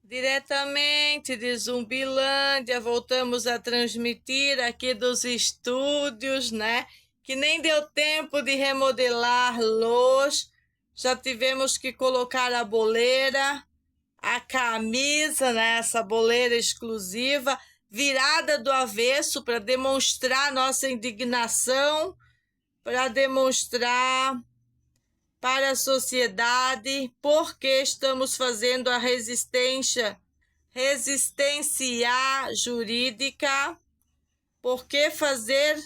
Diretamente de Zumbilândia, voltamos a transmitir aqui dos estúdios, né? Que nem deu tempo de remodelar-los. Já tivemos que colocar a boleira, a camisa, né? Essa boleira exclusiva, virada do avesso para demonstrar nossa indignação, para demonstrar para a sociedade porque estamos fazendo a resistência jurídica. Por que fazer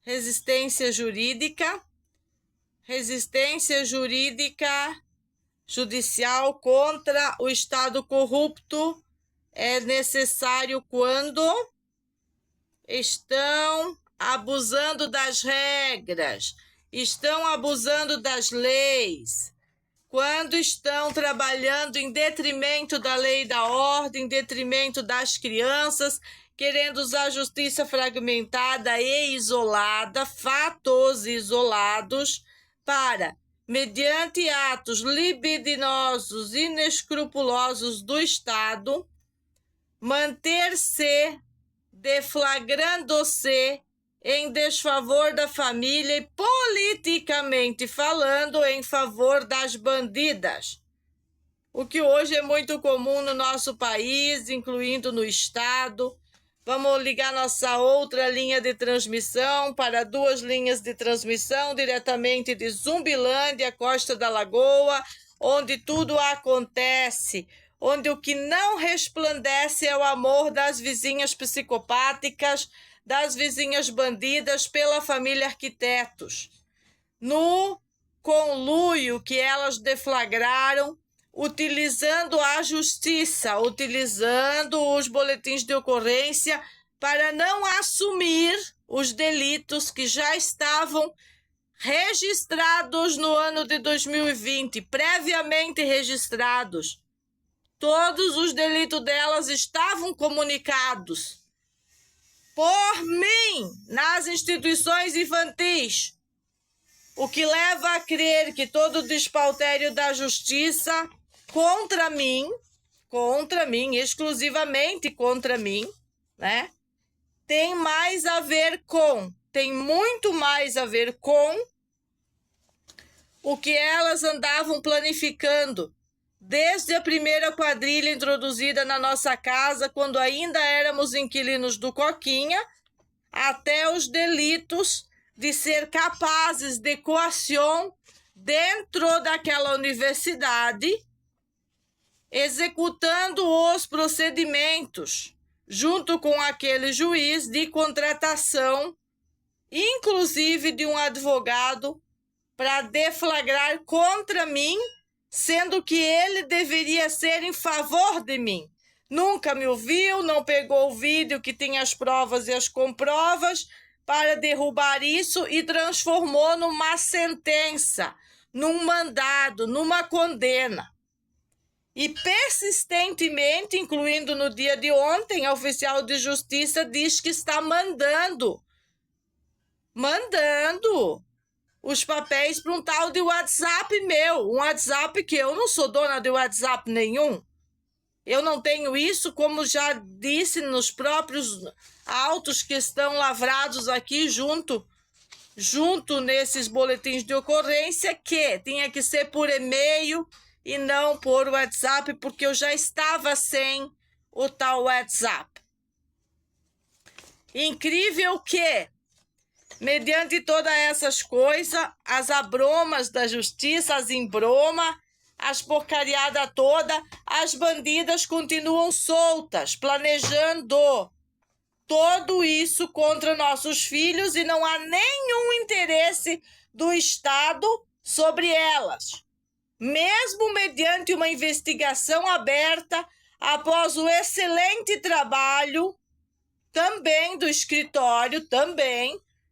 resistência jurídica? Resistência jurídica judicial contra o Estado corrupto é necessário quando estão abusando das regras, estão abusando das leis, quando estão trabalhando em detrimento da lei e da ordem, em detrimento das crianças, querendo usar a justiça fragmentada e isolada, fatos isolados, para, mediante atos libidinosos e inescrupulosos do Estado, manter-se, deflagrando-se em desfavor da família e, politicamente falando, em favor das bandidas. O que hoje é muito comum no nosso país, incluindo no Estado. Vamos ligar nossa outra linha de transmissão para duas linhas de transmissão diretamente de Zumbilândia, Costa da Lagoa, onde tudo acontece, onde o que não resplandece é o amor das vizinhas psicopáticas, das vizinhas bandidas pela família Arquitetos. No conluio que elas deflagraram, utilizando a justiça, utilizando os boletins de ocorrência para não assumir os delitos que já estavam registrados no ano de 2020, previamente registrados. Todos os delitos delas estavam comunicados por mim nas instituições infantis, o que leva a crer que todo o despautério da justiça contra mim, exclusivamente contra mim, né? Tem muito mais a ver com o que elas andavam planificando desde a primeira quadrilha introduzida na nossa casa, quando ainda éramos inquilinos do Coquinha, até os delitos de ser capazes de coação dentro daquela universidade, executando os procedimentos junto com aquele juiz de contratação, inclusive de um advogado, para deflagrar contra mim, sendo que ele deveria ser em favor de mim. Nunca me ouviu, não pegou o vídeo que tem as provas e as comprovas para derrubar isso e transformou numa sentença, num mandado, numa condena. E persistentemente, incluindo no dia de ontem, a oficial de justiça diz que está mandando os papéis para um tal de WhatsApp meu, um WhatsApp que eu não sou dona de WhatsApp nenhum. Eu não tenho isso, como já disse nos próprios autos que estão lavrados aqui junto nesses boletins de ocorrência, que tinha que ser por e-mail e não por WhatsApp, porque eu já estava sem o tal WhatsApp. Incrível que, mediante todas essas coisas, as abromas da justiça, as embromas, as porcariadas toda, as bandidas continuam soltas, planejando tudo isso contra nossos filhos e não há nenhum interesse do Estado sobre elas. Mesmo mediante uma investigação aberta, após o excelente trabalho também do escritório,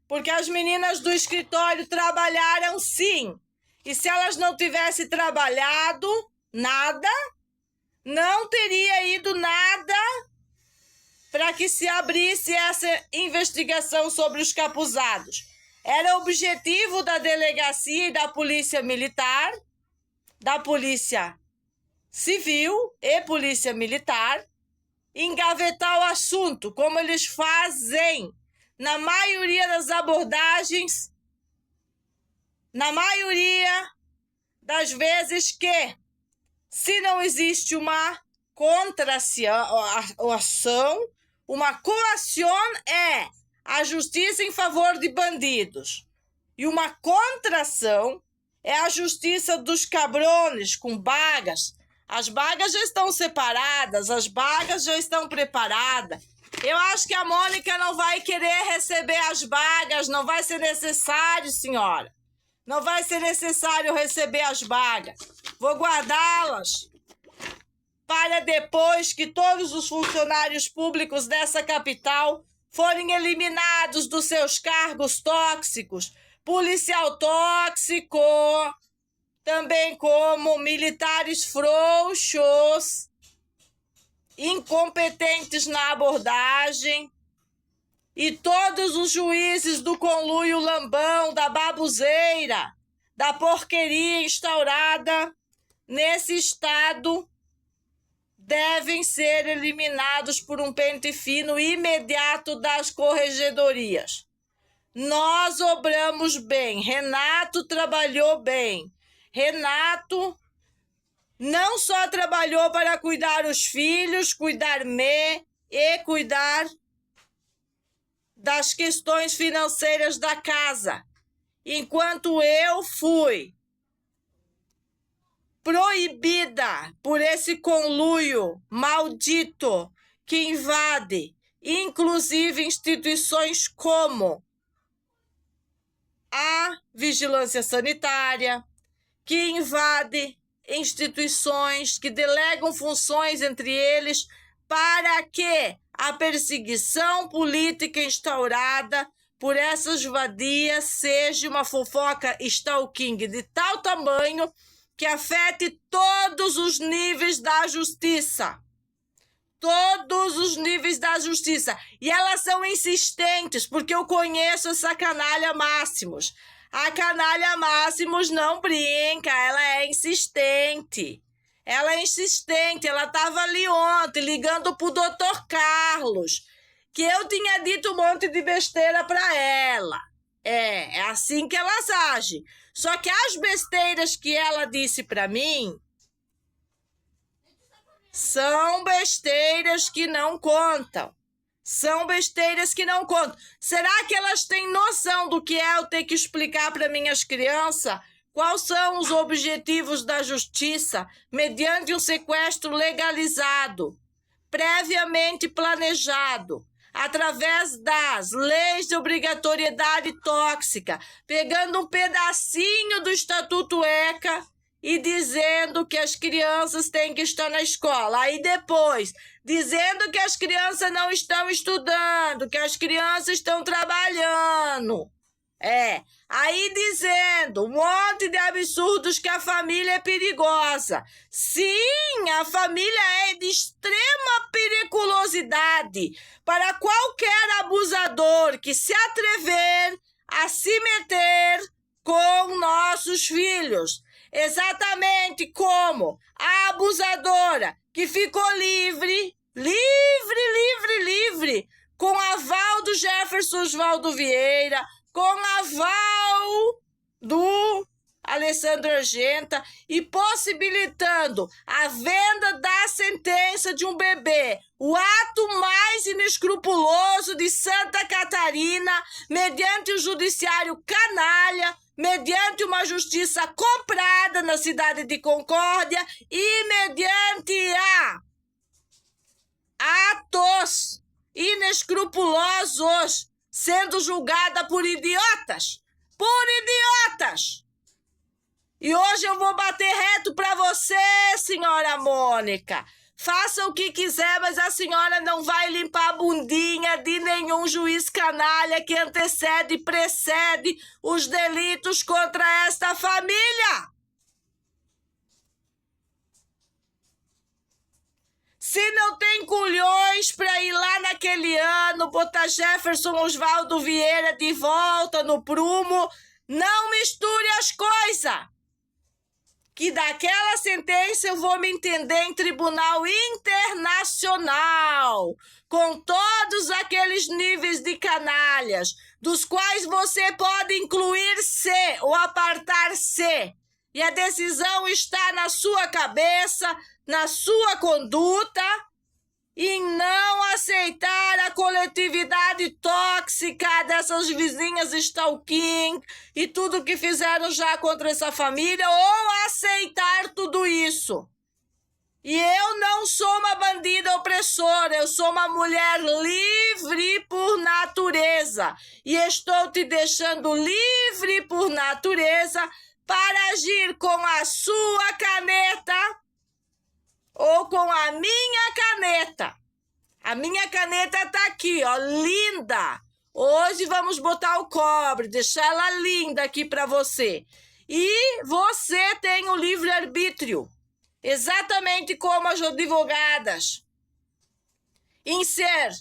porque as meninas do escritório trabalharam sim. E se elas não tivessem trabalhado nada, não teria ido nada para que se abrisse essa investigação sobre os capuzados. Era objetivo da delegacia e da polícia militar, da polícia Civil e Polícia Militar engavetar o assunto, como eles fazem na maioria das abordagens, na maioria das vezes que, se não existe uma contração, uma coação é a justiça em favor de bandidos. E uma contração é a justiça dos cabrones com bagas. As bagas já estão separadas, as bagas já estão preparadas. Eu acho que a Mônica não vai querer receber as bagas, não vai ser necessário, senhora. Não vai ser necessário receber as bagas. Vou guardá-las para depois que todos os funcionários públicos dessa capital forem eliminados dos seus cargos tóxicos. Policial tóxico, também como militares frouxos, incompetentes na abordagem, e todos os juízes do conluio lambão, da babuzeira, da porqueria instaurada nesse estado, devem ser eliminados por um pente fino imediato das corregedorias. Nós obramos bem, Renato trabalhou bem. Renato não só trabalhou para cuidar os filhos, cuidar-me e cuidar das questões financeiras da casa, enquanto eu fui proibida por esse conluio maldito que invade, inclusive instituições como a vigilância sanitária, que invade instituições, que delegam funções entre eles para que a perseguição política instaurada por essas vadias seja uma fofoca stalking de tal tamanho que afete todos os níveis da justiça. Todos os níveis da justiça. E elas são insistentes, porque eu conheço essa canalha Máximos. A canalha Máximos não brinca, ela é insistente. Ela é insistente, ela estava ali ontem ligando pro Dr. Carlos, que eu tinha dito um monte de besteira para ela. É assim que elas agem. Só que as besteiras que ela disse para mim são besteiras que não contam. São besteiras que não contam. Será que elas têm noção do que é eu ter que explicar para minhas crianças quais são os objetivos da justiça mediante um sequestro legalizado, previamente planejado, através das leis de obrigatoriedade tóxica, pegando um pedacinho do Estatuto ECA e dizendo que as crianças têm que estar na escola. Aí depois, dizendo que as crianças não estão estudando, que as crianças estão trabalhando. Aí dizendo um monte de absurdos que a família é perigosa. Sim, a família é de extrema periculosidade para qualquer abusador que se atrever a se meter com nossos filhos. Exatamente como a abusadora que ficou livre, com aval do Jefferson Oswaldo Vieira, com aval do Alessandro Argenta e possibilitando a venda da sentença de um bebê, o ato mais inescrupuloso de Santa Catarina, mediante o judiciário canalha, mediante uma justiça comprada na cidade de Concórdia e mediante atos inescrupulosos sendo julgada por idiotas. E hoje eu vou bater reto para você, senhora Mônica. Faça o que quiser, mas a senhora não vai limpar a bundinha de nenhum juiz canalha que antecede e precede os delitos contra esta família. Se não tem culhões para ir lá naquele ano, botar Jefferson Oswaldo Vieira de volta no prumo, não misture as coisas. que daquela sentença eu vou me entender em tribunal internacional, com todos aqueles níveis de canalhas, dos quais você pode incluir C ou apartar C. E a decisão está na sua cabeça, na sua conduta, em não aceitar a coletividade tóxica dessas vizinhas stalking e tudo que fizeram já contra essa família, ou aceitar tudo isso. E eu não sou uma bandida opressora, eu sou uma mulher livre por natureza. E estou te deixando livre por natureza para agir com a sua caneta ou com a minha caneta. A minha caneta tá aqui, ó, linda. Hoje vamos botar o cobre, deixar ela linda aqui para você. E você tem o livre-arbítrio, exatamente como as advogadas, em ser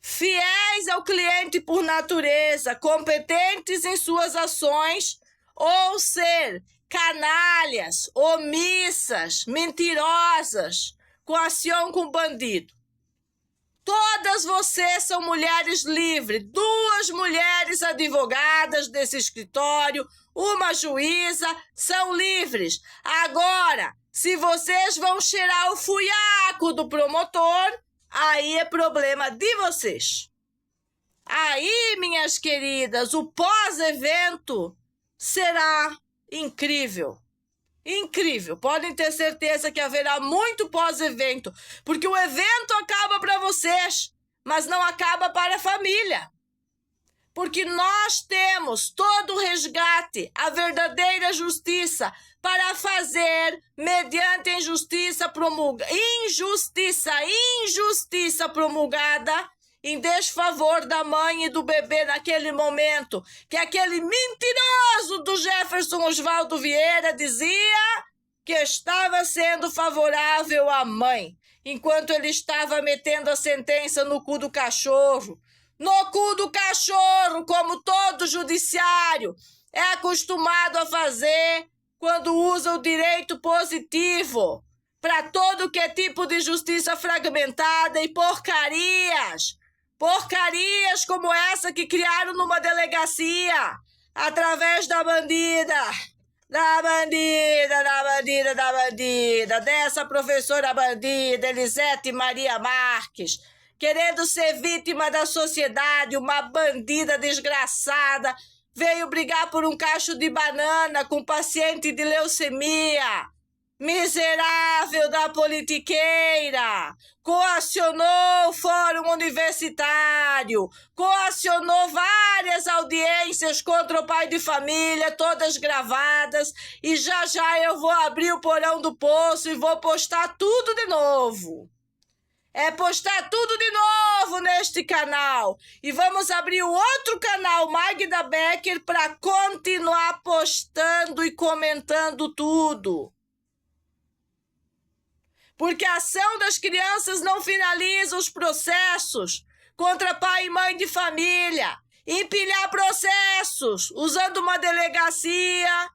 fiéis ao cliente por natureza, competentes em suas ações, ou ser canalhas, omissas, mentirosas, coação com bandido. Todas vocês são mulheres livres, 2 mulheres advogadas desse escritório, uma juíza, são livres. Agora, se vocês vão cheirar o fuiaco do promotor, aí é problema de vocês. Aí, minhas queridas, o pós-evento será incrível. Incrível. Podem ter certeza que haverá muito pós-evento, porque o evento acaba para vocês, mas não acaba para a família. Porque nós temos todo o resgate, a verdadeira justiça para fazer mediante a injustiça promulgada em desfavor da mãe e do bebê naquele momento, que aquele mentiroso do Jefferson Oswaldo Vieira dizia que estava sendo favorável à mãe, enquanto ele estava metendo a sentença no cu do cachorro. No cu do cachorro, como todo judiciário é acostumado a fazer quando usa o direito positivo para todo que é tipo de justiça fragmentada e porcarias. Porcarias como essa que criaram numa delegacia, através da bandida, dessa professora bandida, Elisete Maria Marques, querendo ser vítima da sociedade, uma bandida desgraçada, veio brigar por um cacho de banana com paciente de leucemia. Miserável da politiqueira, coacionou o Fórum Universitário, coacionou várias audiências contra o pai de família, todas gravadas, e já eu vou abrir o porão do poço e vou postar tudo de novo. É postar tudo de novo neste canal. E vamos abrir o outro canal, Magda Becker, para continuar postando e comentando tudo. Porque a ação das crianças não finaliza os processos contra pai e mãe de família. Empilhar processos, usando uma delegacia,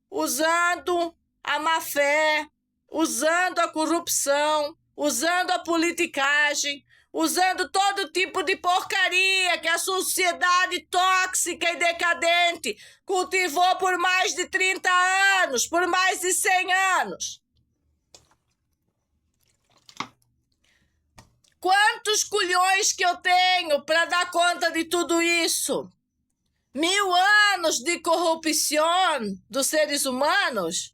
usando a má-fé, usando a corrupção, usando a politicagem, usando todo tipo de porcaria que a sociedade tóxica e decadente cultivou por mais de 30 anos, por mais de 100 anos. Quantos culhões que eu tenho para dar conta de tudo isso? 1000 anos de corrupção dos seres humanos?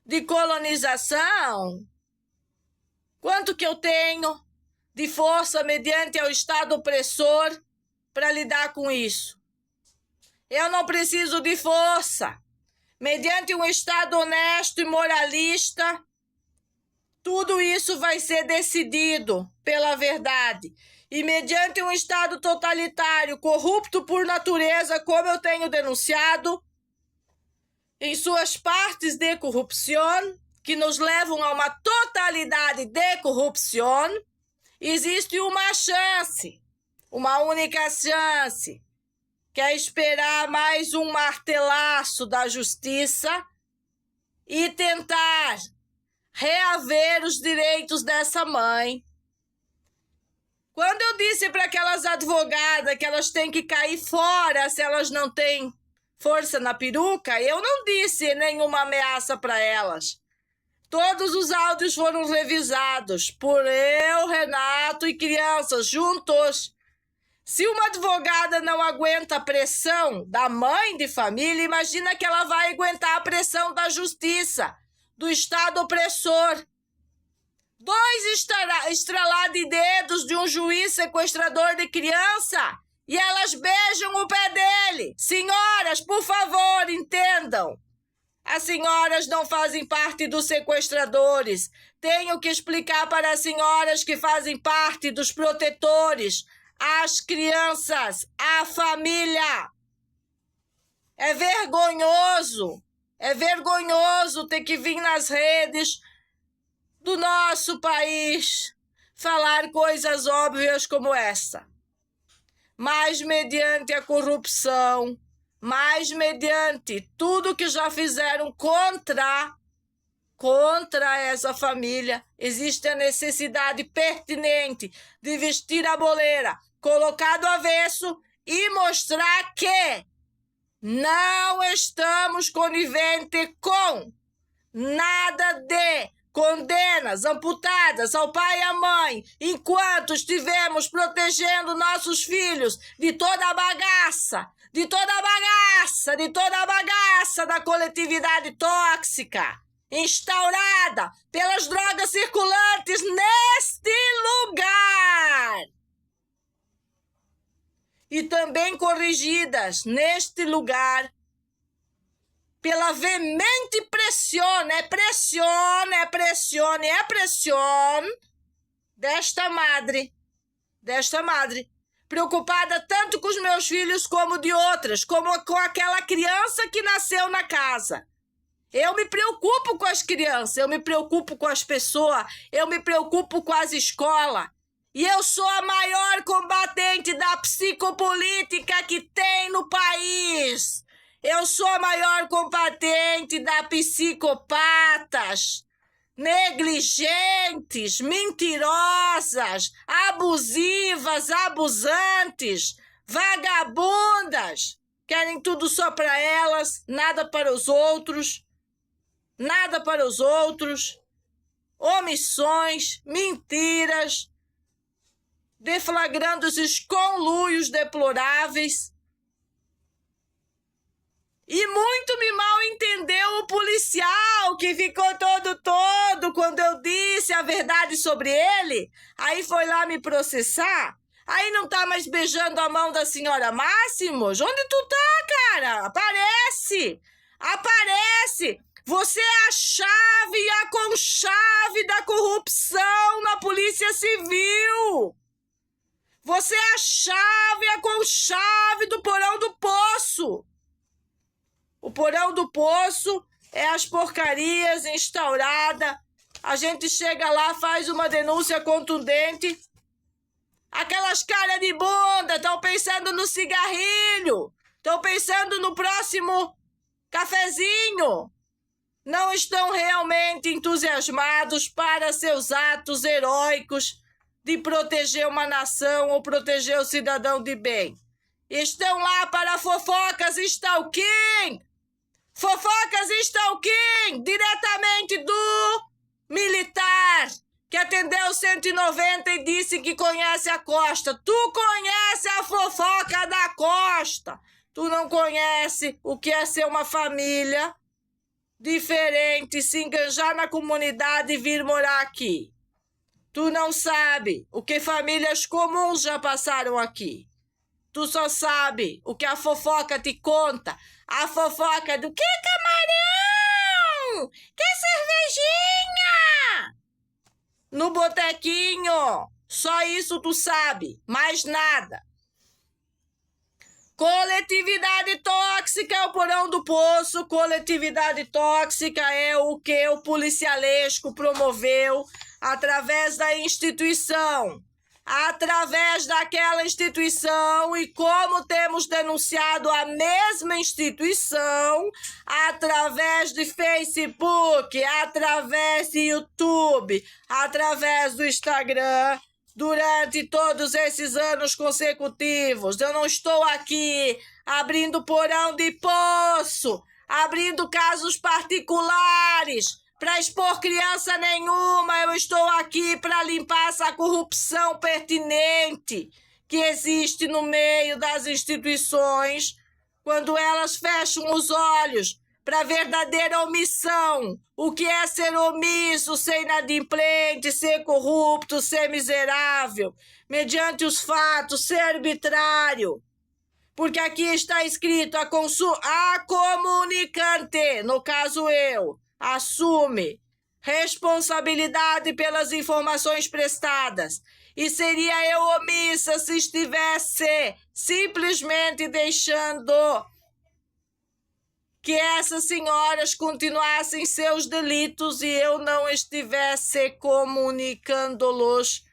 De colonização? Quanto que eu tenho de força mediante ao Estado opressor para lidar com isso? Eu não preciso de força. Mediante um Estado honesto e moralista, tudo isso vai ser decidido pela verdade. E mediante um Estado totalitário, corrupto por natureza, como eu tenho denunciado, em suas partes de corrupção, que nos levam a uma totalidade de corrupção, existe uma chance, uma única chance, que é esperar mais um martelaço da justiça e tentar reaver os direitos dessa mãe. Quando eu disse para aquelas advogadas que elas têm que cair fora se elas não têm força na peruca, eu não disse nenhuma ameaça para elas. Todos os áudios foram revisados por eu, Renato e crianças juntos. Se uma advogada não aguenta a pressão da mãe de família, imagina que ela vai aguentar a pressão da justiça, do Estado opressor. 2 estralar de dedos de um juiz sequestrador de criança e elas beijam o pé dele. Senhoras, por favor, entendam. As senhoras não fazem parte dos sequestradores. Tenho que explicar para as senhoras que fazem parte dos protetores, as crianças, a família. É vergonhoso ter que vir nas redes do nosso país falar coisas óbvias como essa. Mas mediante a corrupção, mas mediante tudo que já fizeram contra essa família, existe a necessidade pertinente de vestir a boleira, colocar do avesso e mostrar que não estamos coniventes com nada de condenas amputadas ao pai e à mãe, enquanto estivemos protegendo nossos filhos de toda a bagaça da coletividade tóxica instaurada pelas drogas circulantes neste lugar e também corrigidas neste lugar pela veemente pressione desta madre, preocupada tanto com os meus filhos como de outras, como com aquela criança que nasceu na casa. Eu me preocupo com as crianças, eu me preocupo com as pessoas, eu me preocupo com as escolas. E eu sou a maior combatente da psicopolítica que tem no país. Eu sou a maior combatente da psicopatas, negligentes, mentirosas, abusivas, abusantes, vagabundas. Querem tudo só para elas, nada para os outros. Omissões, mentiras, deflagrando esses conluios deploráveis. E muito me mal entendeu o policial que ficou todo quando eu disse a verdade sobre ele. Aí foi lá me processar. Aí não tá mais beijando a mão da senhora Máximos? Onde tu tá, cara? Aparece! Você é a chave e a conchave da corrupção na Polícia Civil. Você é a chave e a conchave do porão do poço. O porão do poço é as porcarias instauradas. A gente chega lá, faz uma denúncia contundente. Aquelas caras de bunda estão pensando no cigarrilho. Estão pensando no próximo cafezinho. Não estão realmente entusiasmados para seus atos heróicos de proteger uma nação ou proteger o cidadão de bem. Estão lá para fofocas e stalking. Diretamente do militar que atendeu 190 e disse que conhece a Costa. Tu conhece a fofoca da Costa. Tu não conhece o que é ser uma família diferente, se enganjar na comunidade e vir morar aqui. Tu não sabe o que famílias comuns já passaram aqui. Tu só sabe o que a fofoca te conta. A fofoca do que camarão? Que cervejinha? No botequinho. Só isso tu sabe. Mais nada. Coletividade tóxica é o porão do poço. Coletividade tóxica é o que o policialesco promoveu através da instituição através daquela instituição, e como temos denunciado a mesma instituição através de Facebook, através de YouTube, através do Instagram, durante todos esses anos consecutivos. Eu não estou aqui abrindo porão de poço, abrindo casos particulares para expor criança nenhuma. Eu estou aqui para limpar essa corrupção pertinente que existe no meio das instituições quando elas fecham os olhos para a verdadeira omissão. O que é ser omisso, ser inadimplente, ser corrupto, ser miserável, mediante os fatos, ser arbitrário. Porque aqui está escrito: a comunicante, no caso eu, assume responsabilidade pelas informações prestadas. E seria eu omissa se estivesse simplesmente deixando que essas senhoras continuassem seus delitos e eu não estivesse comunicando-los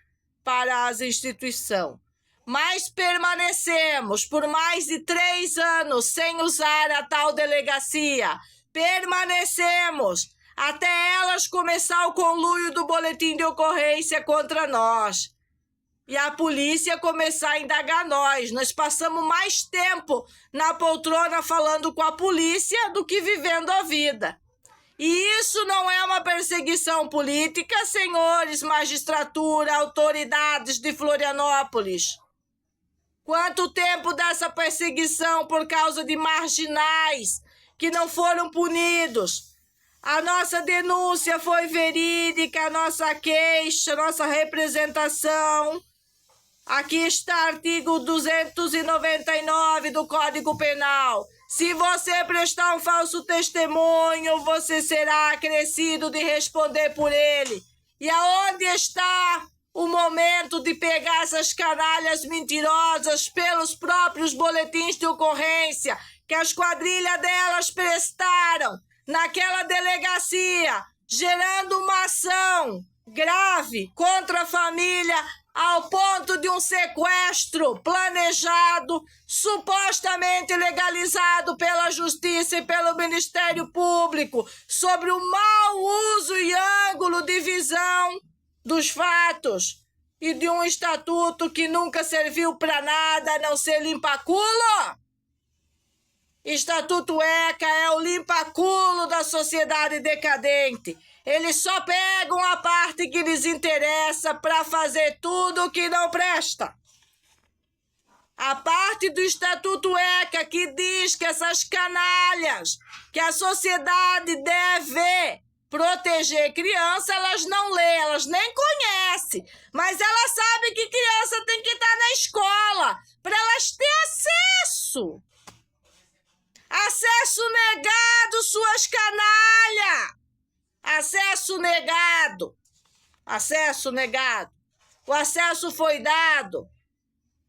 para as instituições. Mas permanecemos por mais de 3 anos sem usar a tal delegacia. Permanecemos até elas começar o conluio do boletim de ocorrência contra nós. E a polícia começar a indagar nós. Nós passamos mais tempo na poltrona falando com a polícia do que vivendo a vida. E isso não é uma perseguição política, senhores magistratura, autoridades de Florianópolis? Quanto tempo dessa perseguição por causa de marginais que não foram punidos? A nossa denúncia foi verídica, a nossa queixa, a nossa representação. Aqui está artigo 299 do Código Penal. Se você prestar um falso testemunho, você será acrescido de responder por ele. E aonde está o momento de pegar essas canalhas mentirosas pelos próprios boletins de ocorrência que as quadrilhas delas prestaram naquela delegacia, gerando uma ação grave contra a família ao ponto de um sequestro planejado, supostamente legalizado pela Justiça e pelo Ministério Público, sobre o mau uso e ângulo de visão dos fatos e de um estatuto que nunca serviu para nada a não ser limpa-culo? Estatuto ECA é o limpa-culo da sociedade decadente. Eles só pegam a parte que lhes interessa para fazer tudo o que não presta. A parte do Estatuto ECA que diz que essas canalhas, que a sociedade deve proteger criança, elas não lê, elas nem conhecem. Mas elas sabem que criança tem que estar na escola para elas terem acesso. Acesso negado, suas canalhas! Acesso negado. Acesso negado. O acesso foi dado.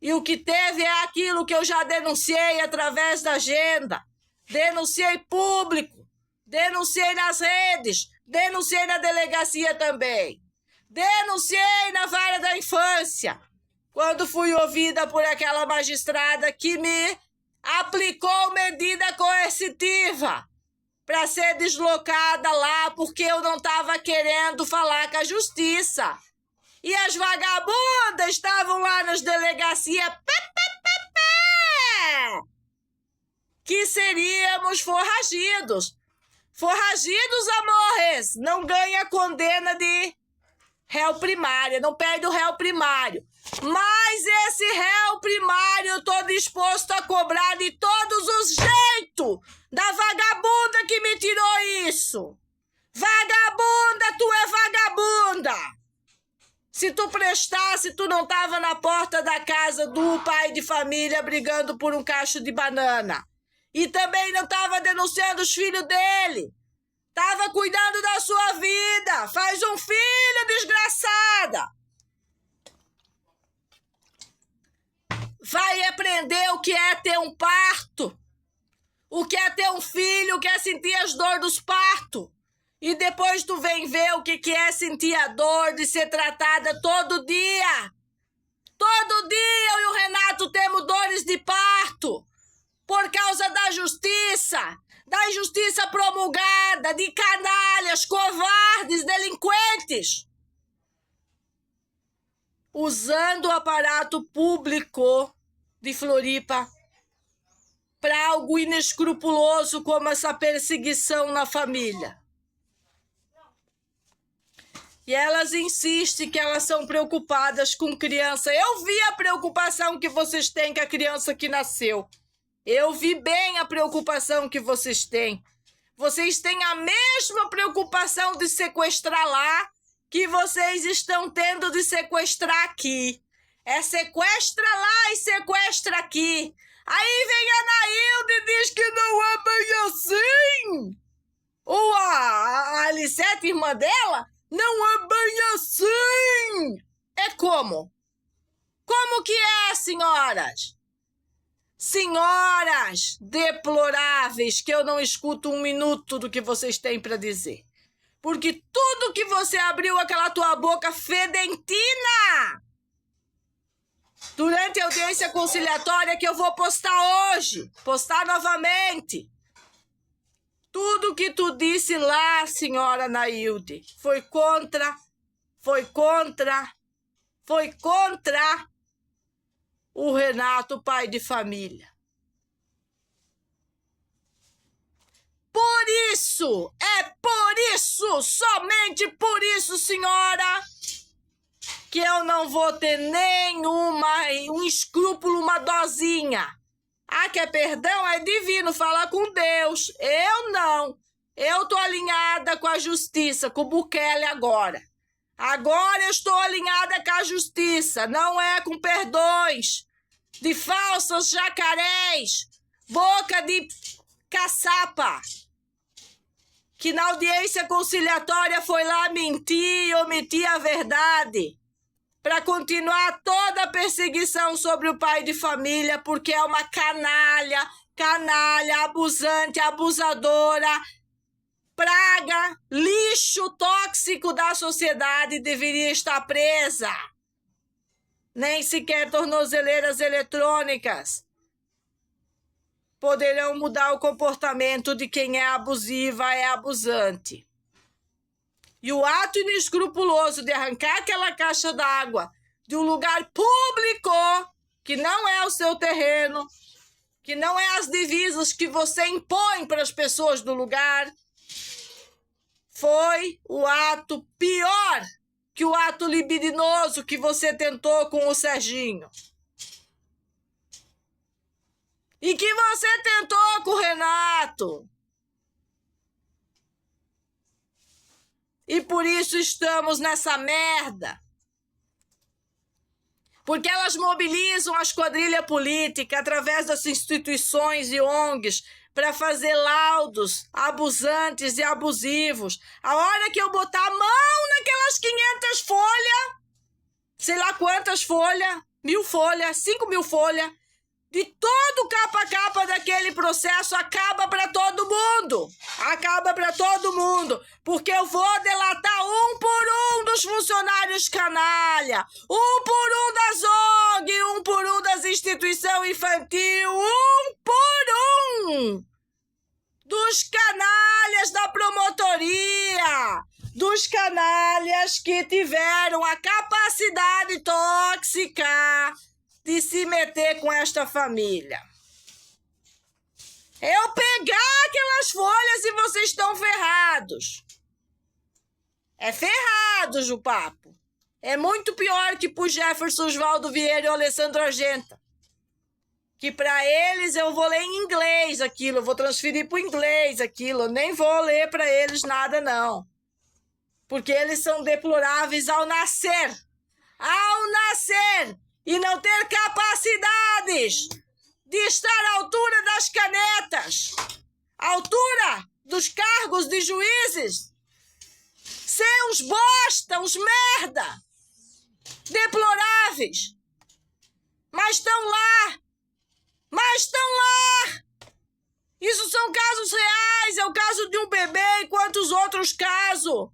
E o que teve é aquilo que eu já denunciei através da agenda. Denunciei público. Denunciei nas redes. Denunciei na delegacia também. Denunciei na vara da infância. Quando fui ouvida por aquela magistrada que me aplicou medida coercitiva para ser deslocada lá porque eu não estava querendo falar com a justiça. E as vagabundas estavam lá nas delegacias que seríamos forragidos. Forragidos, amores, não ganha condena de réu primário, não perde o réu primário. Mas esse réu primário eu tô disposto a cobrar de todos os jeitos da vagabunda que me tirou isso. Vagabunda, tu é vagabunda. Se tu prestasse, tu não tava na porta da casa do pai de família brigando por um cacho de banana. E também não tava denunciando os filhos dele. Tava cuidando da sua vida. Faz um filho, desgraçada. Vai aprender o que é ter um parto. O que é ter um filho, o que é sentir as dores dos partos. E depois tu vem ver o que é sentir a dor de ser tratada todo dia Todo dia eu e o Renato temos dores de parto por causa da injustiça promulgada de canalhas, covardes, delinquentes, usando o aparato público de Floripa para algo inescrupuloso como essa perseguição na família. E elas insistem que elas são preocupadas com criança. Eu vi a preocupação que vocês têm com a criança que nasceu. Eu vi bem a preocupação que vocês têm. Vocês têm a mesma preocupação de sequestrar lá que vocês estão tendo de sequestrar aqui. É sequestra lá e sequestra aqui. Aí vem a Anaílde e diz que não é bem assim. Ou a Alicete, irmã dela, não é bem assim. É como? Como que é, senhoras? Senhoras deploráveis, que eu não escuto um minuto do que vocês têm para dizer. Porque tudo que você abriu aquela tua boca fedentina durante a audiência conciliatória que eu vou postar hoje, postar novamente. Tudo que tu disse lá, senhora Anaílde, foi contra o Renato, pai de família. Por isso, somente por isso, senhora, que eu não vou ter um escrúpulo, uma dosinha. Ah, quer perdão? É divino, fala com Deus. Eu não. Eu tô alinhada com a justiça, com o Bukele agora. Agora eu estou alinhada com a justiça, não é com perdões de falsos jacarés, boca de caçapa, que na audiência conciliatória foi lá mentir e omitir a verdade para continuar toda a perseguição sobre o pai de família, porque é uma canalha, abusante, abusadora, praga, lixo tóxico da sociedade, deveria estar presa. Nem sequer tornozeleiras eletrônicas poderão mudar o comportamento de quem é abusiva, é abusante. E o ato inescrupuloso de arrancar aquela caixa d'água de um lugar público, que não é o seu terreno, que não é as divisas que você impõe para as pessoas do lugar, foi o ato pior que o ato libidinoso que você tentou com o Serginho. E que você tentou com o Renato. E por isso estamos nessa merda. Porque elas mobilizam as quadrilhas políticas através das instituições e ONGs para fazer laudos abusantes e abusivos. A hora que eu botar a mão naquelas 500 folhas, sei lá quantas folhas, 1000 folhas, 5.000 folhas, de todo capa a capa daquele processo, acaba para todo mundo. Acaba para todo mundo. Porque eu vou delatar um por um dos funcionários canalha, um por um das ONG, um por um das instituições infantil, um por um dos canalhas da promotoria, dos canalhas que tiveram a capacidade tóxica de se meter com esta família. Eu pegar aquelas folhas e vocês estão ferrados. É ferrados o papo. É muito pior que pro Jefferson Osvaldo Vieira e o Alessandro Argenta. Que para eles eu vou ler em inglês aquilo, eu vou transferir pro inglês aquilo, eu nem vou ler para eles nada não. Porque eles são deploráveis ao nascer. Ao nascer! E não ter capacidades de estar à altura das canetas, à altura dos cargos de juízes, ser uns bosta, uns merda, deploráveis, mas estão lá, Isso são casos reais, é o caso de um bebê e quantos outros casos.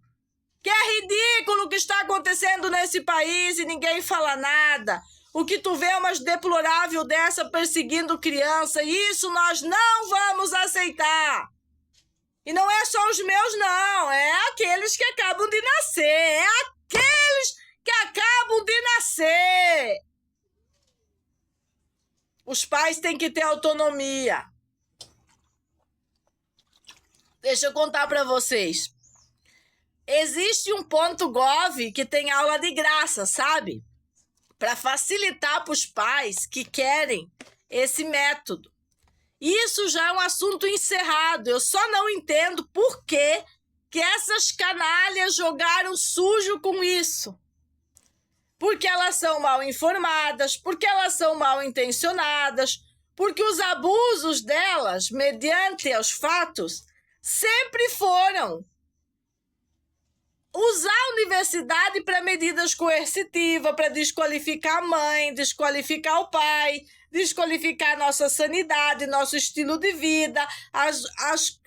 Que é ridículo o que está acontecendo nesse país e ninguém fala nada. O que tu vê umas deplorável dessa perseguindo criança, isso nós não vamos aceitar. E não é só os meus, não. É aqueles que acabam de nascer. É aqueles que acabam de nascer. Os pais têm que ter autonomia. Deixa eu contar para vocês. Existe um .gov que tem aula de graça, sabe? Para facilitar para os pais que querem esse método. Isso já é um assunto encerrado. Eu só não entendo por que essas canalhas jogaram sujo com isso. Porque elas são mal informadas, porque elas são mal intencionadas, porque os abusos delas, mediante os fatos, sempre foram usar a universidade para medidas coercitivas, para desqualificar a mãe, desqualificar o pai, desqualificar nossa sanidade, nosso estilo de vida, as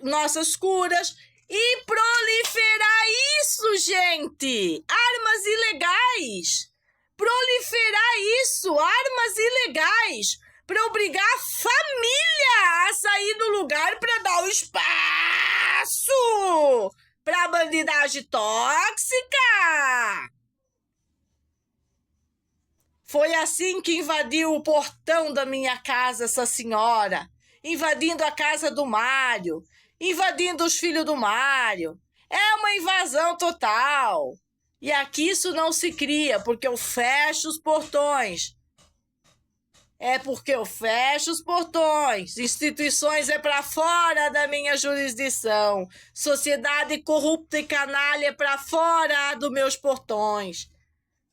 nossas curas e proliferar isso, gente! Armas ilegais! Proliferar isso! Armas ilegais! Para obrigar a família a sair do lugar para dar o espaço para a bandidagem tóxica. Foi assim que invadiu o portão da minha casa essa senhora, invadindo a casa do Mário, invadindo os filhos do Mário. É uma invasão total. E aqui isso não se cria, porque eu fecho os portões. É porque eu fecho os portões. Instituições é para fora da minha jurisdição. Sociedade corrupta e canalha é para fora dos meus portões.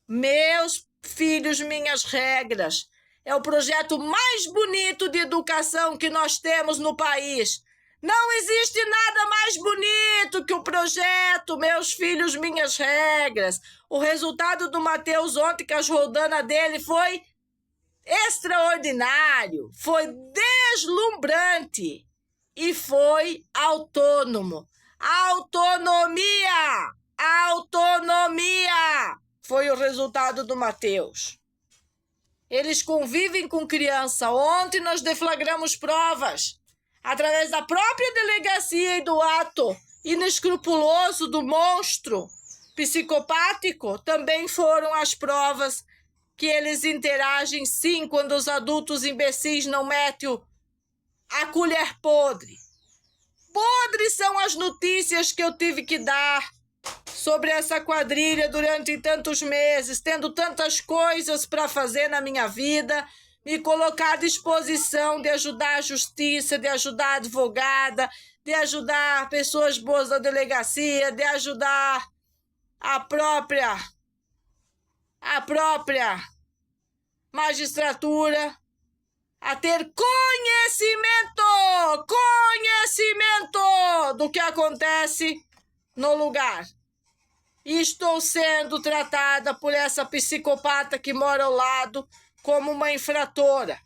Meus filhos, minhas regras. É o projeto mais bonito de educação que nós temos no país. Não existe nada mais bonito que o projeto Meus Filhos, Minhas Regras. O resultado do Matheus ontem, que as roldanas dele foi extraordinário, foi deslumbrante e foi autônomo. Autonomia! Autonomia! Foi o resultado do Matheus. Eles convivem com criança. Ontem nós deflagramos provas através da própria delegacia e do ato inescrupuloso do monstro psicopático. Também foram as provas que eles interagem, sim, quando os adultos imbecis não metem a colher podre. Podres são as notícias que eu tive que dar sobre essa quadrilha durante tantos meses, tendo tantas coisas para fazer na minha vida, me colocar à disposição de ajudar a justiça, de ajudar a advogada, de ajudar pessoas boas da delegacia, de ajudar a própria magistratura a ter conhecimento do que acontece no lugar. E estou sendo tratada por essa psicopata que mora ao lado como uma infratora.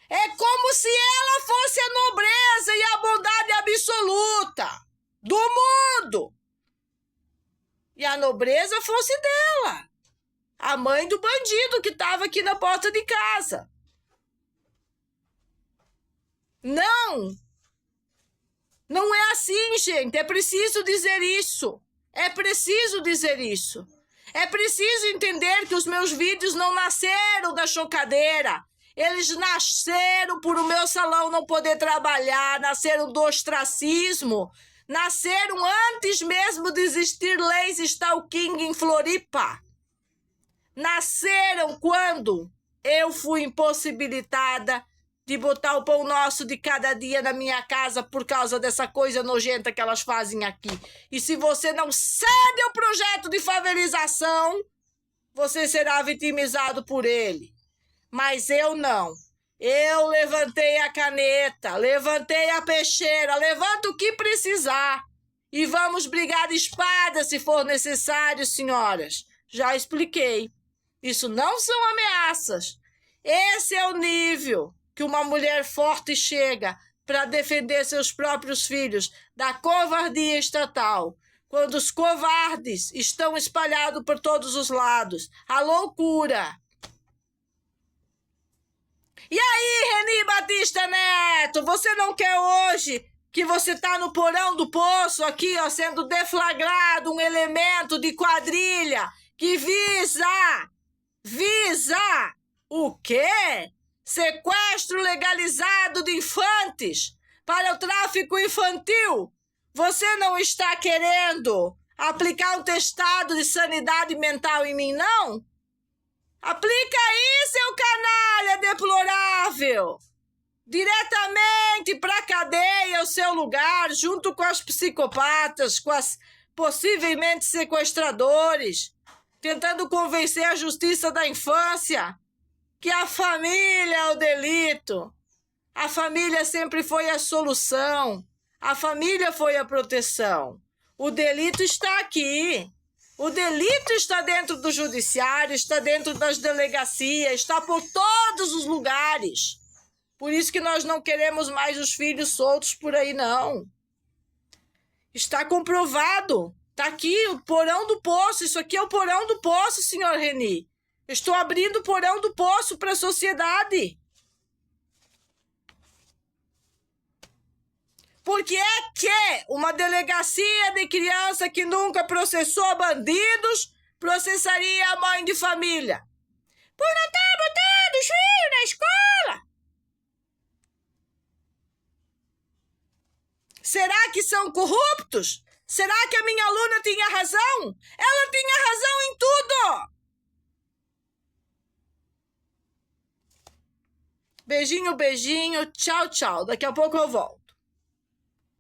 É como se ela fosse a nobreza e a bondade absoluta do mundo. E a nobreza fosse dela. A mãe do bandido que estava aqui na porta de casa. Não! Não é assim, gente. É preciso dizer isso. É preciso dizer isso. É preciso entender que os meus vídeos não nasceram da chocadeira. Eles nasceram por o meu salão não poder trabalhar, nasceram do ostracismo, nasceram antes mesmo de existir leis stalking em Floripa. Nasceram quando eu fui impossibilitada de botar o pão nosso de cada dia na minha casa por causa dessa coisa nojenta que elas fazem aqui. E se você não cede ao projeto de favelização, você será vitimizado por ele. Mas eu não. Eu levantei a caneta, levantei a peixeira, levanta o que precisar. E vamos brigar de espada se for necessário, senhoras. Já expliquei. Isso não são ameaças. Esse é o nível que uma mulher forte chega para defender seus próprios filhos da covardia estatal. Quando os covardes estão espalhados por todos os lados. A loucura. E aí, Reni Batista Neto, você não quer hoje que você tá no porão do poço aqui, ó, sendo deflagrado um elemento de quadrilha que visa o quê? Sequestro legalizado de infantes para o tráfico infantil. Você não está querendo aplicar um testado de sanidade mental em mim, não? Aplica aí, seu canalha deplorável! Diretamente para cadeia, o seu lugar, junto com as psicopatas, com as possivelmente sequestradores, tentando convencer a justiça da infância que a família é o delito. A família sempre foi a solução. A família foi a proteção. O delito está aqui. O delito está dentro do judiciário, está dentro das delegacias, está por todos os lugares. Por isso que nós não queremos mais os filhos soltos por aí, não. Está comprovado. Está aqui o porão do poço. Isso aqui é o porão do poço, senhor Reni. Estou abrindo o porão do poço para a sociedade. Porque é que uma delegacia de criança que nunca processou bandidos processaria a mãe de família por não estar botando os filhos na escola. Será que são corruptos? Será que a minha aluna tinha razão? Ela tinha razão em tudo. Beijinho, beijinho. Tchau, tchau. Daqui a pouco eu volto.